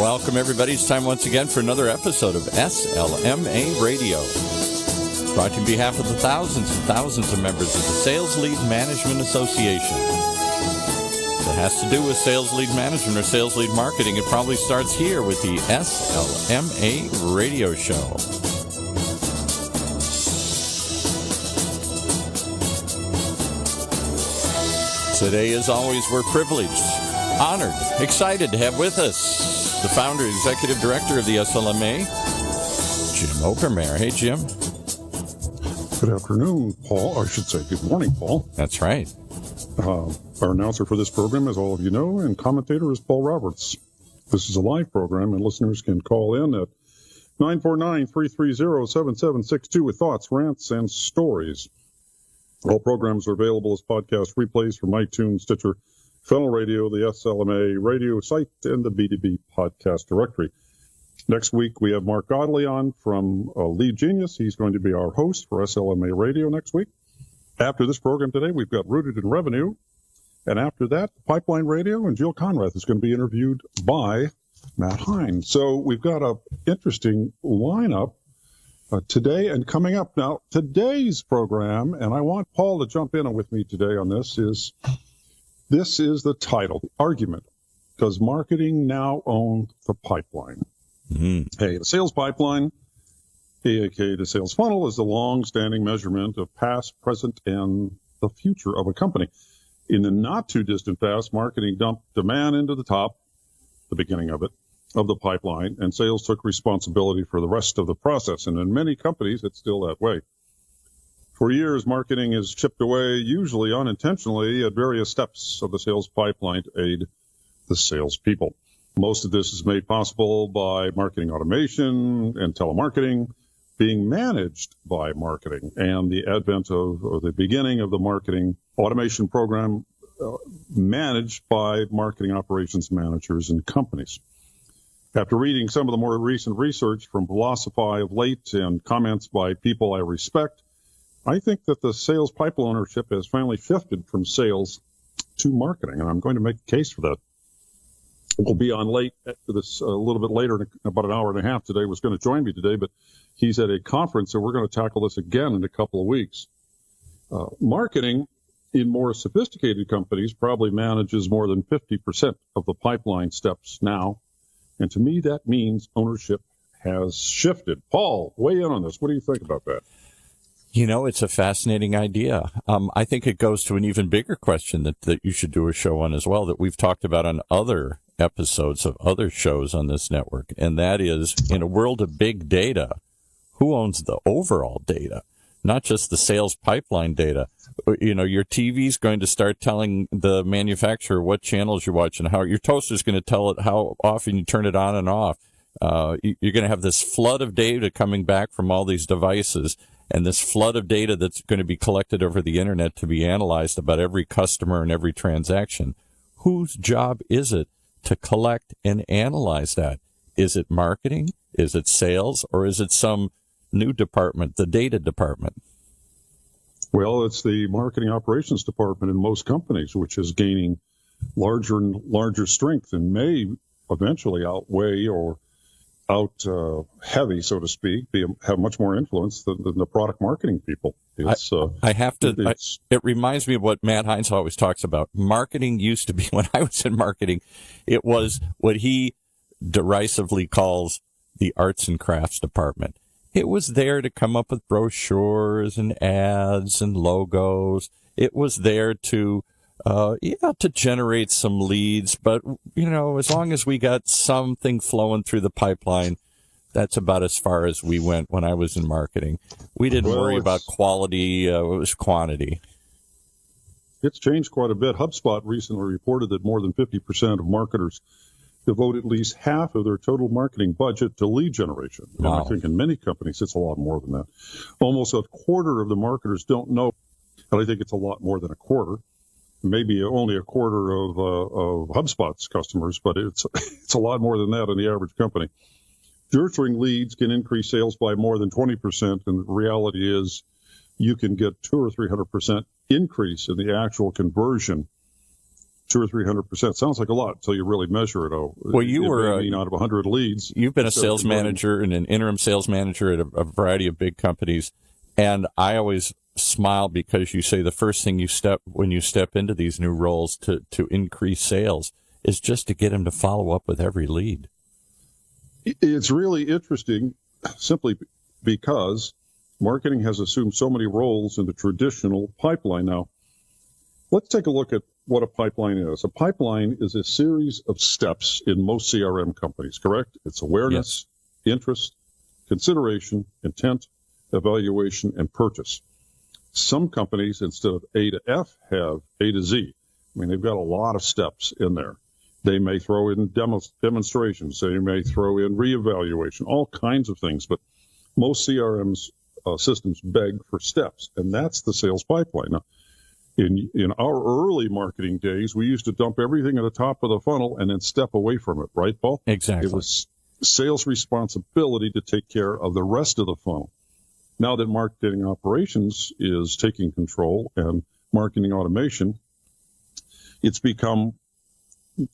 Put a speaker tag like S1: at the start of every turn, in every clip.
S1: Welcome, everybody. It's time once again for another episode of SLMA Radio. Brought to you on behalf of the thousands and thousands of members of the Sales Lead Management Association. If it has to do with sales lead management or sales lead marketing, it probably starts here with the SLMA Radio Show. Today, as always, we're privileged, honored, excited to have with us the founder, executive director of the SLMA, Jim Obermair. Hey, Jim.
S2: Good afternoon, Paul. I should say good morning, Paul.
S1: That's right.
S2: Our announcer for this program, as all of you know, and commentator is Paul Roberts. This is a live program, and listeners can call in at 949-330-7762 with thoughts, rants, and stories. All programs are available as podcast replays from iTunes, Stitcher, Fennel Radio, the SLMA radio site, and the B2B podcast directory. Next week, we have Mark Godley on from Lead Genius. He's going to be our host for SLMA Radio next week. After this program today, we've got Rooted in Revenue. And after that, Pipeline Radio, and Jill Conrath is going to be interviewed by Matt Hines. So we've got an interesting lineup today and coming up. Now, today's program, and I want Paul to jump in with me today on this is the title, the argument, because marketing now owns the pipeline. Mm-hmm. Hey, the sales pipeline, aka the sales funnel, is the long-standing measurement of past, present, and the future of a company. In the not-too-distant past, marketing dumped demand into the top, the beginning of it, of the pipeline, and sales took responsibility for the rest of the process. And in many companies, it's still that way. For years, marketing has chipped away, usually unintentionally, at various steps of the sales pipeline to aid the salespeople. Most of this is made possible by marketing automation and telemarketing being managed by marketing, and the advent of, or the beginning of the marketing automation program managed by marketing operations managers in companies. After reading some of the more recent research from Philosophy of late and comments by people I respect, I think that the sales pipeline ownership has finally shifted from sales to marketing, and I'm going to make a case for that. We'll be on late after this a little bit later, in about an hour and a half today, was going to join me today, but he's at a conference, and we're going to tackle this again in a couple of weeks. Marketing in more sophisticated companies probably manages more than 50% of the pipeline steps now. And to me, that means ownership has shifted. Paul, weigh in on this. What do you think about that?
S1: You know, it's a fascinating idea. I think it goes to an even bigger question that you should do a show on as well, that we've talked about on other episodes of other shows on this network. And that is, in a world of big data, who owns the overall data? Not just the sales pipeline data. You know, your TV's going to start telling the manufacturer what channels you watch and how your toaster's going to tell it how often you turn it on and off. You're going to have this flood of data coming back from all these devices, and this flood of data that's going to be collected over the internet to be analyzed about every customer and every transaction. Whose job is it to collect and analyze that? Is it marketing? Is it sales? Or is it some new department, the data department?
S2: Well, it's the marketing operations department in most companies, which is gaining larger and larger strength and may eventually outweigh or heavy, so to speak, have much more influence than the product marketing people.
S1: It reminds me of what Matt Hines always talks about. Marketing used to be, when I was in marketing, it was what he derisively calls the arts and crafts department. It was there to come up with brochures and ads and logos. It was there to generate some leads. But, you know, as long as we got something flowing through the pipeline, that's about as far as we went when I was in marketing. We didn't worry about quality. It was quantity.
S2: It's changed quite a bit. HubSpot recently reported that more than 50% of marketers devote at least half of their total marketing budget to lead generation. Wow. And I think in many companies, it's a lot more than that. Almost a quarter of the marketers don't know, and I think it's a lot more than a quarter, maybe only a quarter of HubSpot's customers, but it's a lot more than that in the average company. Nurturing leads can increase sales by more than 20%, and the reality is you can get 200 or 300% increase in the actual conversion 200 or 300%. Sounds like a lot until you really measure it.
S1: Well, you were
S2: out of 100 leads.
S1: You've been a sales manager and an interim sales manager at a variety of big companies, and I always smile because you say the first thing when you step into these new roles to increase sales is just to get them to follow up with every lead.
S2: It's really interesting, simply because marketing has assumed so many roles in the traditional pipeline. Now, let's take a look at what a pipeline is. A pipeline is a series of steps in most CRM companies, correct? It's awareness, interest, consideration, intent, evaluation, and purchase. Some companies, instead of A to F, have A to Z. I mean, they've got a lot of steps in there. They may throw in demonstrations. They may throw in reevaluation, all kinds of things. But most CRM systems beg for steps, and that's the sales pipeline. Now, in our early marketing days, we used to dump everything at the top of the funnel and then step away from it, right, Paul?
S1: Exactly.
S2: It was sales responsibility to take care of the rest of the funnel. Now that marketing operations is taking control and marketing automation, it's become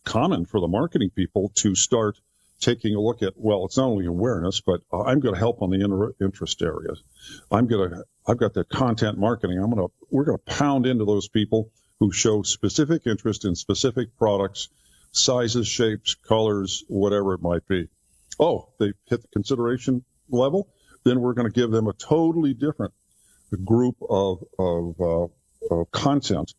S2: common for the marketing people to start taking a look at, well, it's not only awareness, but I'm going to help on the interest areas. I've got the content marketing. We're going to pound into those people who show specific interest in specific products, sizes, shapes, colors, whatever it might be. Oh, they hit the consideration level. Then we're going to give them a totally different group of content.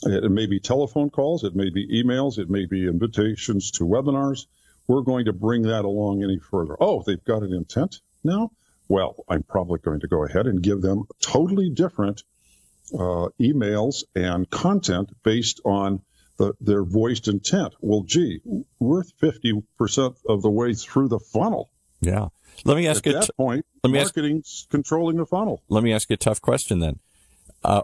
S2: It may be telephone calls, it may be emails, it may be invitations to webinars. We're going to bring that along any further. Oh, they've got an intent now? Well, I'm probably going to go ahead and give them totally different emails and content based on their voiced intent. Well, gee, we're 50% of the way through the funnel.
S1: Yeah. Let me ask you.
S2: At that point, marketing's controlling the funnel.
S1: Let me ask you a tough question then.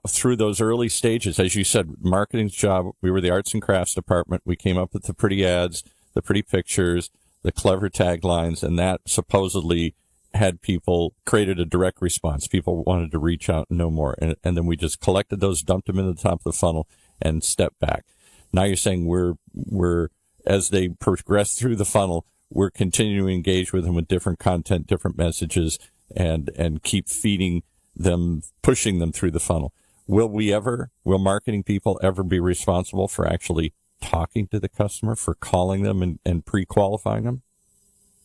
S1: Through those early stages, as you said, marketing's job, we were the arts and crafts department. We came up with the pretty ads, the pretty pictures, the clever taglines, and that supposedly had people created a direct response. People wanted to reach out and know more. And then we just collected those, dumped them in the top of the funnel, and stepped back. Now you're saying we're as they progress through the funnel, we're continuing to engage with them with different content, different messages, and keep feeding them, pushing them through the funnel. Will marketing people ever be responsible for actually talking to the customer, for calling them and pre-qualifying them?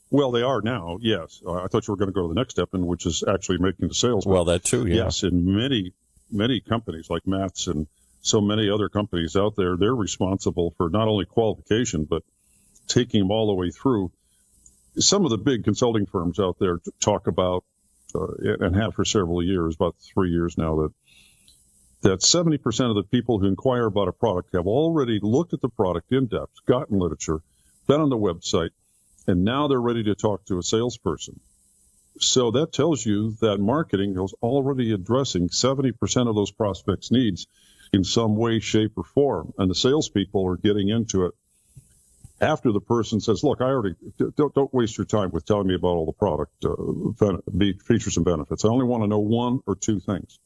S2: Well, they are now, yes. I thought you were going to go to the next step, which is actually making the sales.
S1: Well, that too, yeah.
S2: Yes, in many companies like Matt's and so many other companies out there, they're responsible for not only qualification, but taking them all the way through. Some of the big consulting firms out there talk about, and have for several years, about 3 years now, that 70% of the people who inquire about a product have already looked at the product in depth, gotten literature, been on the website, and now they're ready to talk to a salesperson. So that tells you that marketing is already addressing 70% of those prospects' needs in some way, shape, or form. And the salespeople are getting into it after the person says, look, don't waste your time with telling me about all the product features and benefits. I only want to know one or two things.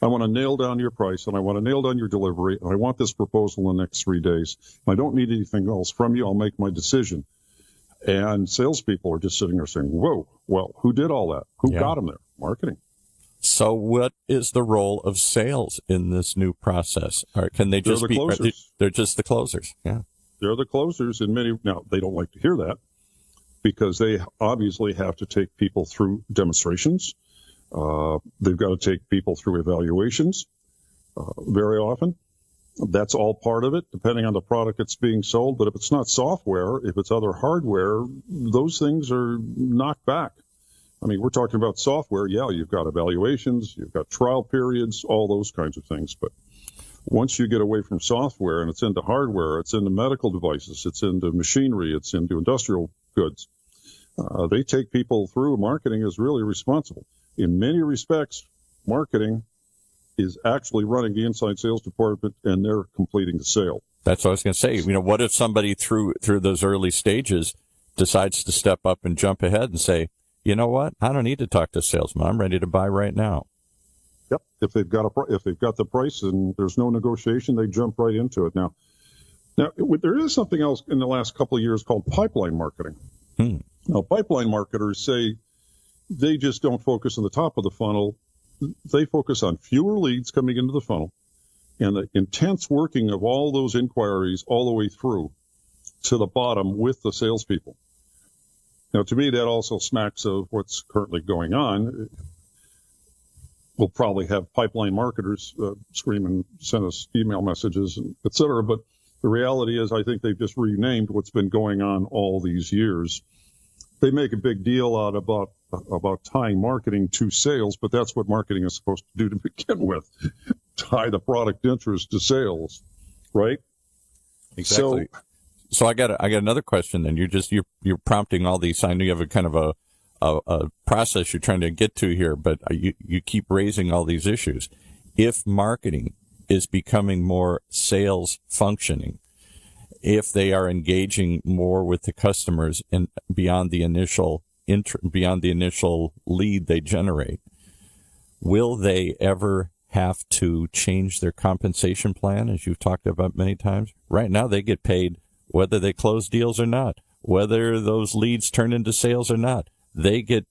S2: I want to nail down your price, and I want to nail down your delivery, and I want this proposal in the next 3 days. I don't need anything else from you. I'll make my decision. And salespeople are just sitting there saying, whoa, well, who did all that? Who got them there? Marketing.
S1: So what is the role of sales in this new process? Or can they just be closers? They're just the closers. Yeah.
S2: They're the closers in many. Now, they don't like to hear that because they obviously have to take people through demonstrations. They've got to take people through evaluations very often. That's all part of it, depending on the product that's being sold. But if it's not software, if it's other hardware, those things are knocked back. I mean, we're talking about software. Yeah, you've got evaluations, you've got trial periods, all those kinds of things. But once you get away from software and it's into hardware, it's into medical devices, it's into machinery, it's into industrial goods, they take people through. Marketing is really responsible. In many respects, marketing is actually running the inside sales department, and they're completing the sale.
S1: That's what I was going to say. You know, what if somebody through those early stages decides to step up and jump ahead and say, you know what, I don't need to talk to a salesman. I'm ready to buy right now.
S2: Yep. If they've got the price and there's no negotiation, they jump right into it. Now, Now, there is something else in the last couple of years called pipeline marketing. Now, pipeline marketers say they just don't focus on the top of the funnel. They focus on fewer leads coming into the funnel and the intense working of all those inquiries all the way through to the bottom with the salespeople. Now, to me, that also smacks of what's currently going on. We'll probably have pipeline marketers scream and send us email messages, and et cetera. But the reality is, I think they've just renamed what's been going on all these years. They make a big deal out about tying marketing to sales, but that's what marketing is supposed to do to begin with. Tie the product interest to sales, right?
S1: Exactly. So I got another question. Then you're prompting all these. I know you have a kind of a process you're trying to get to here, but you keep raising all these issues. If marketing is becoming more sales functioning, if they are engaging more with the customers and beyond the initial lead they generate, will they ever have to change their compensation plan, as you've talked about many times? Right now, they get paid whether they close deals or not, whether those leads turn into sales or not. They get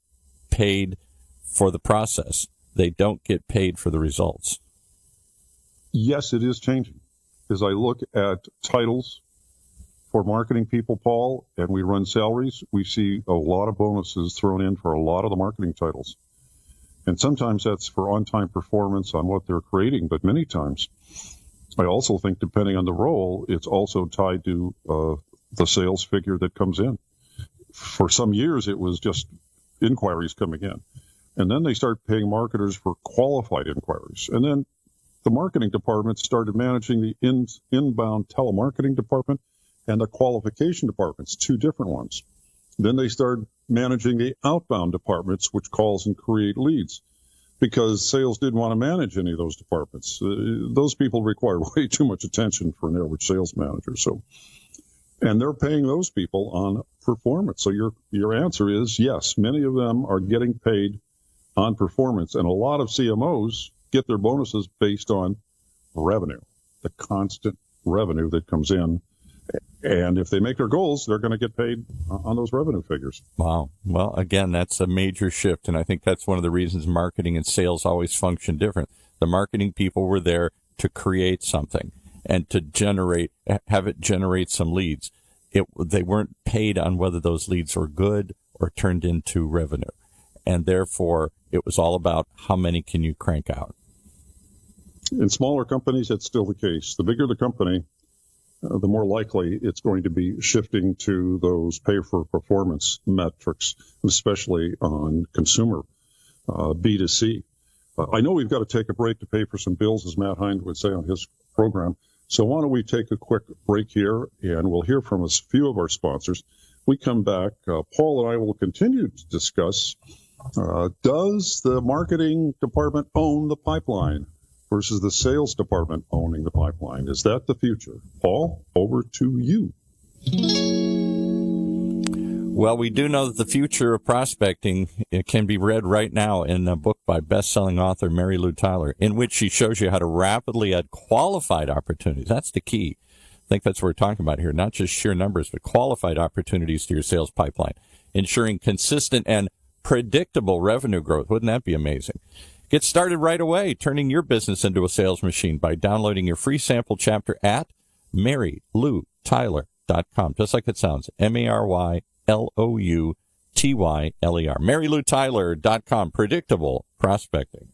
S1: paid for the process. They don't get paid for the results.
S2: Yes, it is changing. As I look at titles for marketing people, Paul, and we run salaries, we see a lot of bonuses thrown in for a lot of the marketing titles. And sometimes that's for on-time performance on what they're creating, but many times I also think, depending on the role, it's also tied to the sales figure that comes in. For some years, it was just inquiries coming in. And then they start paying marketers for qualified inquiries. And then the marketing department started managing the inbound telemarketing department and the qualification departments, two different ones. Then they started managing the outbound departments, which calls and create leads, because sales didn't want to manage any of those departments. Those people require way too much attention for an average sales manager. And they're paying those people on performance. So your answer is yes, many of them are getting paid on performance. And a lot of CMOs get their bonuses based on revenue, the constant revenue that comes in. And if they make their goals, they're going to get paid on those revenue figures.
S1: Wow. Well, again, that's a major shift. And I think that's one of the reasons marketing and sales always function different. The marketing people were there to create something and to have it generate some leads. They weren't paid on whether those leads were good or turned into revenue. And therefore, it was all about how many can you crank out.
S2: In smaller companies, that's still the case. The bigger the company, the more likely it's going to be shifting to those pay-for-performance metrics, especially on consumer B2C. I know we've got to take a break to pay for some bills, as Matt Hind would say on his program. So why don't we take a quick break here, and we'll hear from a few of our sponsors. We come back, Paul and I will continue to discuss, does the marketing department own the pipeline versus the sales department owning the pipeline? Is that the future? Paul, over to you.
S1: Well, we do know that the future of prospecting can be read right now in a book by best-selling author Mary Lou Tyler, in which she shows you how to rapidly add qualified opportunities. That's the key. I think that's what we're talking about here, not just sheer numbers, but qualified opportunities to your sales pipeline, ensuring consistent and predictable revenue growth. Wouldn't that be amazing? Get started right away, turning your business into a sales machine by downloading your free sample chapter at MaryLouTyler.com, just like it sounds, MaryLouTyler. MaryLouTyler.com, predictable prospecting.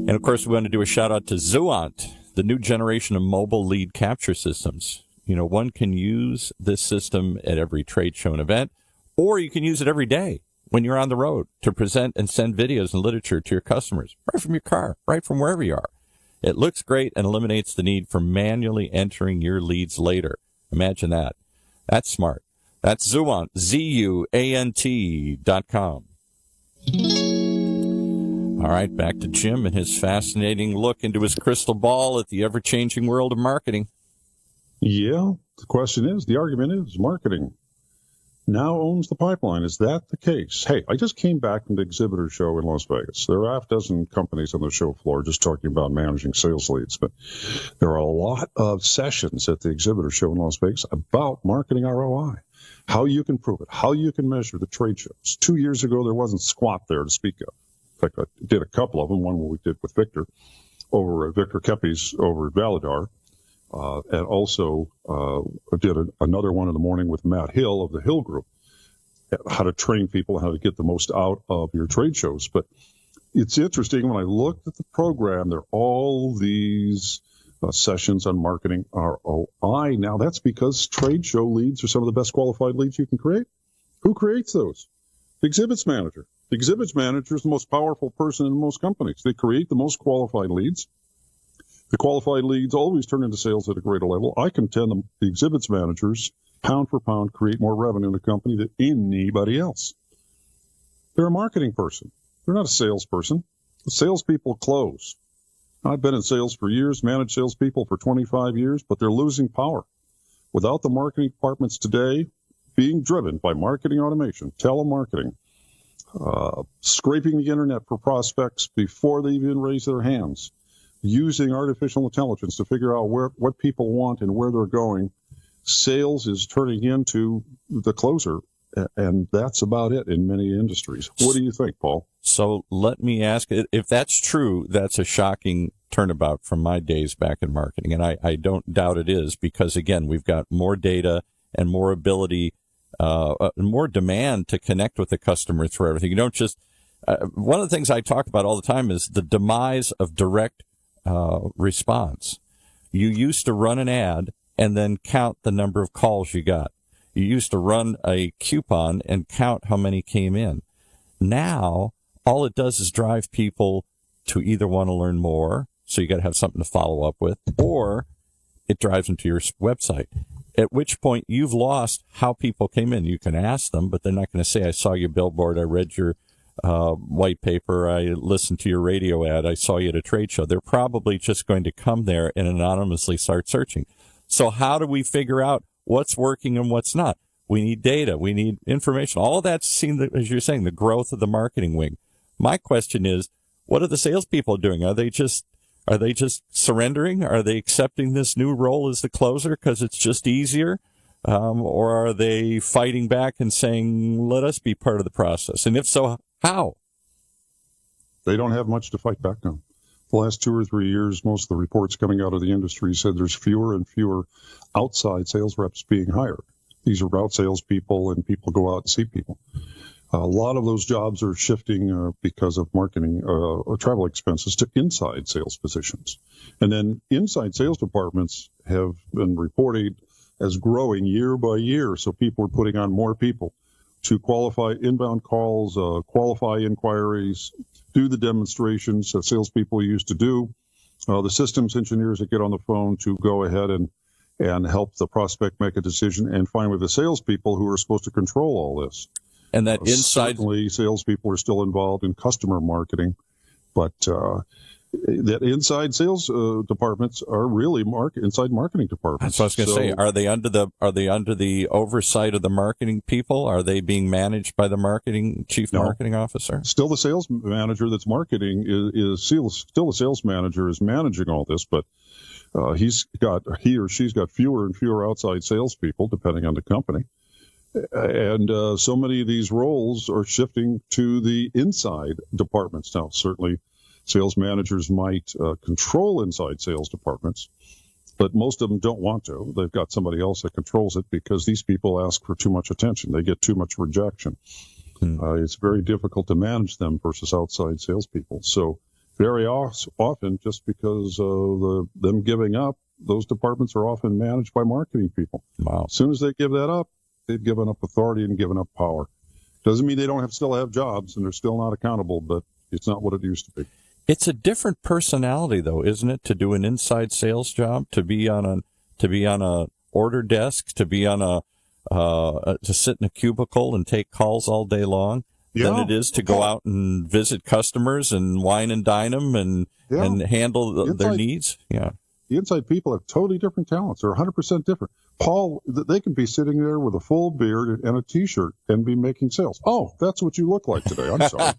S1: And of course, we want to do a shout out to Zuant, the new generation of mobile lead capture systems. You know, one can use this system at every trade show and event, or you can use it every day when you're on the road to present and send videos and literature to your customers, right from your car, right from wherever you are. It looks great and eliminates the need for manually entering your leads later. Imagine that. That's smart. That's Zuant, ZUANT.com. All right, back to Jim and his fascinating look into his crystal ball at the ever-changing world of marketing.
S2: Yeah, the question is, the argument is marketing now owns the pipeline. Is that the case? Hey, I just came back from the exhibitor show in Las Vegas. There are half dozen companies on the show floor just talking about managing sales leads, but there are a lot of sessions at the exhibitor show in Las Vegas about marketing ROI, how you can prove it, how you can measure the trade shows. 2 years ago, there wasn't squat there to speak of. In fact, I did a couple of them, one we did with Victor over at Victor Kepes over at Validar. And also did another one in the morning with Matt Hill of the Hill Group, how to train people, how to get the most out of your trade shows. But it's interesting, when I looked at the program, there are all these sessions on marketing ROI. Now, that's because trade show leads are some of the best qualified leads you can create. Who creates those? The exhibits manager. The exhibits manager is the most powerful person in most companies. They create the most qualified leads. The qualified leads always turn into sales at a greater level. I contend the exhibits managers, pound for pound, create more revenue in the company than anybody else. They're a marketing person. They're not a salesperson. The salespeople close. I've been in sales for years, managed salespeople for 25 years, but they're losing power. Without the marketing departments today being driven by marketing automation, telemarketing, scraping the internet for prospects before they even raise their hands, using artificial intelligence to figure out what people want and where they're going, sales is turning into the closer, and that's about it in many industries. What do you think, Paul?
S1: So let me ask, if that's true, that's a shocking turnabout from my days back in marketing, and I don't doubt it is, because, again, we've got more data and more ability, more demand to connect with the customer through everything. You don't just one of the things I talk about all the time is the demise of direct response. You used to run an ad and then count the number of calls you got. You used to run a coupon and count how many came in. Now, all it does is drive people to either want to learn more, so you got to have something to follow up with, or it drives them to your website, at which point you've lost how people came in. You can ask them, but they're not going to say, I saw your billboard, I read your white paper, I listened to your radio ad, I saw you at a trade show. They're probably just going to come there and anonymously start searching. So how do we figure out what's working and what's not? We need data. We need information. All of that's seen, as you're saying, the growth of the marketing wing. My question is, what are the salespeople doing? Are they just surrendering? Are they accepting this new role as the closer because it's just easier? Or are they fighting back and saying, let us be part of the process? And if so, how?
S2: They don't have much to fight back on. The last 2 or 3 years, most of the reports coming out of the industry said there's fewer and fewer outside sales reps being hired. These are route salespeople, and people go out and see people. A lot of those jobs are shifting because of marketing travel expenses to inside sales positions. And then inside sales departments have been reported as growing year by year. So people are putting on more people to qualify inbound calls, qualify inquiries, do the demonstrations that salespeople used to do. The systems engineers that get on the phone to go ahead and help the prospect make a decision, and finally the salespeople who are supposed to control all this.
S1: And that inside,
S2: certainly salespeople are still involved in customer marketing, but that inside sales departments are really inside marketing departments.
S1: That's what I was going to say. Are they under the oversight of the marketing people? Are they being managed by the chief marketing officer?
S2: Still, the sales manager that's marketing is still the sales manager is managing all this, but he or she's got fewer and fewer outside salespeople, depending on the company. And so many of these roles are shifting to the inside departments now. Certainly, sales managers might control inside sales departments, but most of them don't want to. They've got somebody else that controls it because these people ask for too much attention. They get too much rejection. It's very difficult to manage them versus outside salespeople. So very often, just because of them giving up, those departments are often managed by marketing people.
S1: Wow.
S2: As soon as they give that up, they've given up authority and given up power. Doesn't mean they don't still have jobs and they're still not accountable, but it's not what it used to be.
S1: It's a different personality, though, isn't it? To do an inside sales job, to be on a order desk, to be on to sit in a cubicle and take calls all day long, than it is to go out and visit customers and wine and dine them and handle their needs. Yeah.
S2: inside people have totally different talents. They're 100% different. Paul, they can be sitting there with a full beard and a T-shirt and be making sales. Oh, that's what you look like today. I'm sorry.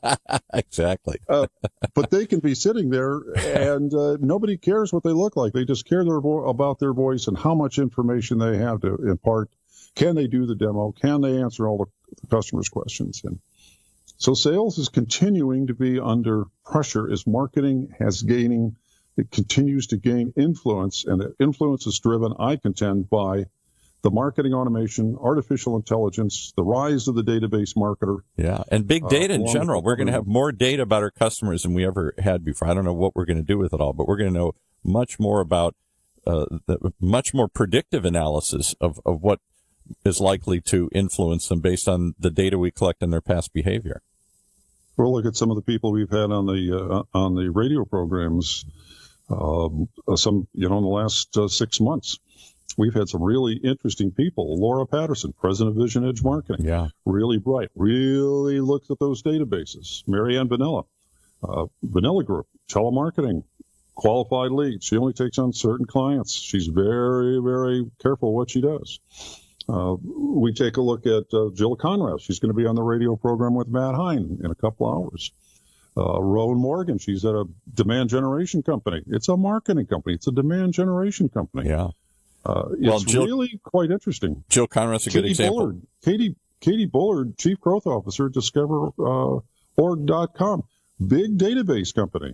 S1: Exactly.
S2: But they can be sitting there and nobody cares what they look like. They just care about their voice and how much information they have to impart. Can they do the demo? Can they answer all the customers' questions? And so sales is continuing to be under pressure as marketing it continues to gain influence, and the influence is driven, I contend, by the marketing automation, artificial intelligence, the rise of the database marketer.
S1: Yeah, and big data in general. We're going to have more data about our customers than we ever had before. I don't know what we're going to do with it all, but we're going to know much more about much more predictive analysis of what is likely to influence them based on the data we collect in their past behavior.
S2: We'll look at some of the people we've had on the radio programs. In the last 6 months, we've had some really interesting people. Laura Patterson, president of Vision Edge Marketing.
S1: Yeah.
S2: Really bright, really looks at those databases. Marianne Vanilla, Vanilla Group, telemarketing, qualified leads. She only takes on certain clients. She's very, very careful what she does. We take a look at Jill Conrad. She's going to be on the radio program with Matt Hein in a couple hours. Rowan Morgan, she's at a demand generation company. It's a marketing company. It's a demand generation company.
S1: Yeah.
S2: It's really quite interesting.
S1: Jill Conrad's a good example.
S2: Katie Bullard, Chief Growth Officer at DiscoverOrg.com. Big database company.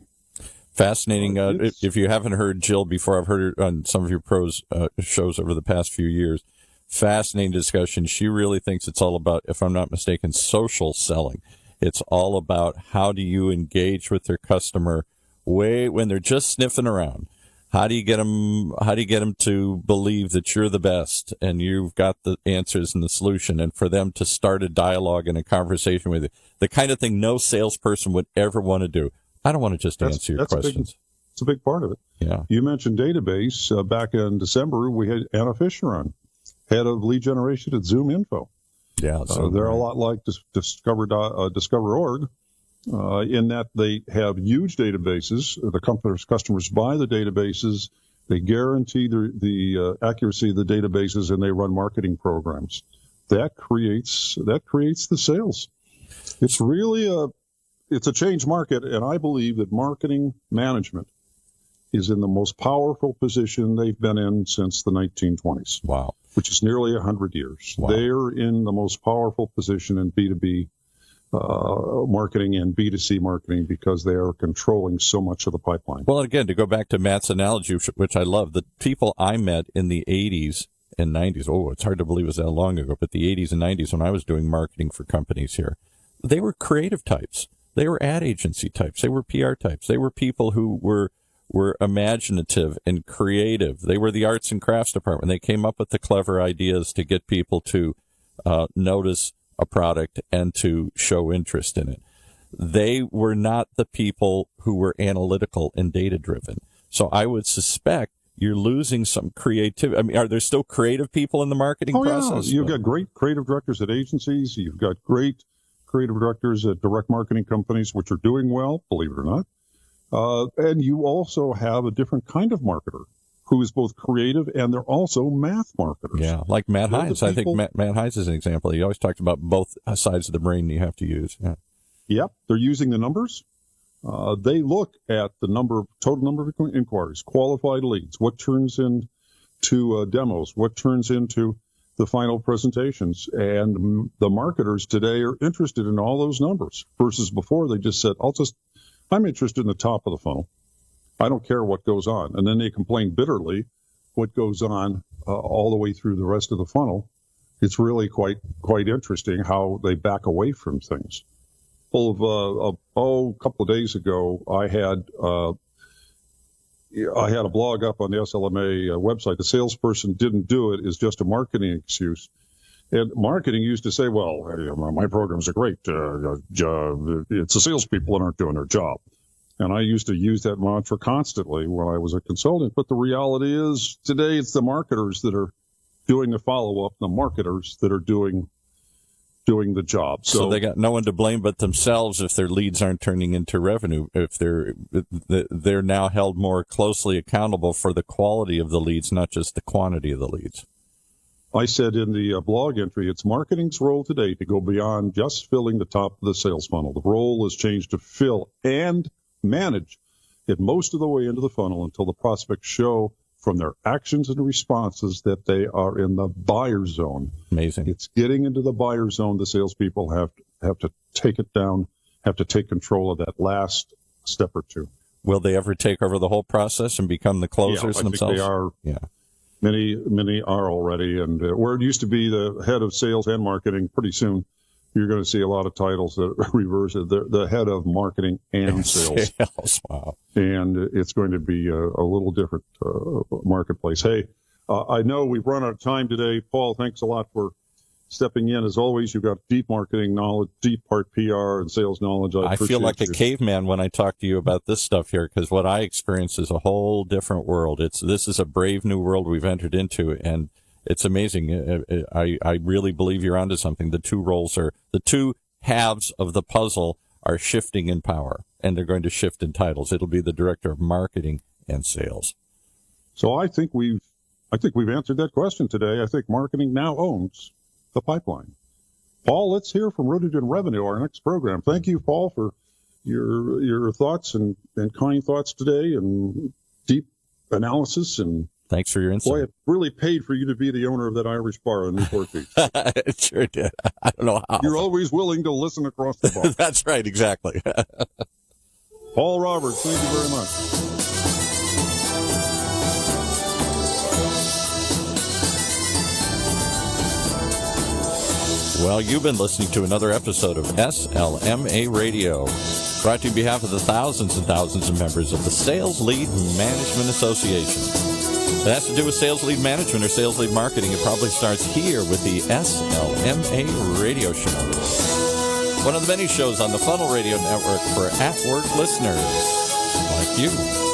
S1: Fascinating. If you haven't heard Jill before, I've heard her on some of your pros shows over the past few years. Fascinating discussion. She really thinks it's all about, if I'm not mistaken, social selling. It's all about how do you engage with your customer when they're just sniffing around. How do you get them to believe that you're the best and you've got the answers and the solution, and for them to start a dialogue and a conversation with you? The kind of thing no salesperson would ever want to do. I don't want to just answer your questions.
S2: It's a big part of it.
S1: Yeah.
S2: You mentioned database. Back in December, we had Anna Fisher on, head of lead generation at Zoom Info.
S1: Yeah,
S2: they're a lot like DiscoverOrg in that they have huge databases. The customers buy the databases. They guarantee the accuracy of the databases, and they run marketing programs. That creates the sales. It's really it's a change market, and I believe that marketing management is in the most powerful position they've been in since the 1920s.
S1: Wow.
S2: Which is nearly 100 years.
S1: Wow.
S2: They're in the most powerful position in B2B marketing and B2C marketing because they are controlling so much of the pipeline.
S1: Well, again, to go back to Matt's analogy, which I love, the people I met in the 80s and 90s, it's hard to believe it was that long ago, but the 80s and 90s when I was doing marketing for companies here, they were creative types. They were ad agency types. They were PR types. They were people who were imaginative and creative. They were the arts and crafts department. They came up with the clever ideas to get people to notice a product and to show interest in it. They were not the people who were analytical and data-driven. So I would suspect you're losing some creativity. I mean, are there still creative people in the marketing process?
S2: Yeah. You've got great creative directors at agencies. You've got great creative directors at direct marketing companies, which are doing well, believe it or not. And you also have a different kind of marketer who is both creative and they're also math marketers.
S1: Yeah, like Matt Hines. I think Matt Hines is an example. He always talks about both sides of the brain you have to use. Yeah.
S2: Yep, they're using the numbers. They look at the total number of inquiries, qualified leads, what turns into demos, what turns into the final presentations. And the marketers today are interested in all those numbers versus before they just said, I'm interested in the top of the funnel. I don't care what goes on. And then they complain bitterly what goes on all the way through the rest of the funnel. It's really quite interesting how they back away from things. A couple of days ago, I had a blog up on the SLMA website. The salesperson didn't do it is just a marketing excuse. And marketing used to say, well, my programs are great. It's the salespeople that aren't doing their job. And I used to use that mantra constantly when I was a consultant. But the reality is today it's the marketers that are doing the follow-up, the marketers that are doing doing the job.
S1: So they got no one to blame but themselves if their leads aren't turning into revenue. If they're now held more closely accountable for the quality of the leads, not just the quantity of the leads.
S2: I said in the blog entry, it's marketing's role today to go beyond just filling the top of the sales funnel. The role is changed to fill and manage it most of the way into the funnel until the prospects show from their actions and responses that they are in the buyer zone.
S1: Amazing.
S2: It's getting into the buyer zone. The salespeople have to take it down, have to take control of that last step or two.
S1: Will they ever take over the whole process and become the closers themselves?
S2: Think they are.
S1: Yeah.
S2: Many are already. And where it used to be the head of sales and marketing, pretty soon you're going to see a lot of titles that reverse it. The head of marketing and sales.
S1: Wow.
S2: And it's going to be a little different marketplace. Hey, I know we've run out of time today. Paul, thanks a lot for stepping in. As always, you've got deep marketing knowledge, deep part PR and sales knowledge.
S1: I feel like a caveman when I talk to you about this stuff here, because what I experience is a whole different world. This is a brave new world we've entered into, and it's amazing. I really believe you're onto something. The two halves of the puzzle are shifting in power, and they're going to shift in titles. It'll be the director of marketing and sales.
S2: So I think we've answered that question today. I think marketing now owns the pipeline. Paul, let's hear from Rooted in Revenue, our next program. Thank you, Paul, for your thoughts and kind thoughts today and deep analysis. And
S1: thanks for your insight.
S2: Boy, it really paid for you to be the owner of that Irish bar in Newport Beach.
S1: It sure did. I don't know how.
S2: You're always willing to listen across the bar.
S1: That's right, exactly.
S2: Paul Roberts, thank you very much.
S1: Well, you've been listening to another episode of SLMA Radio, brought to you on behalf of the thousands and thousands of members of the Sales Lead Management Association. If it has to do with sales lead management or sales lead marketing, it probably starts here with the SLMA Radio Show, one of the many shows on the Funnel Radio Network for at-work listeners like you.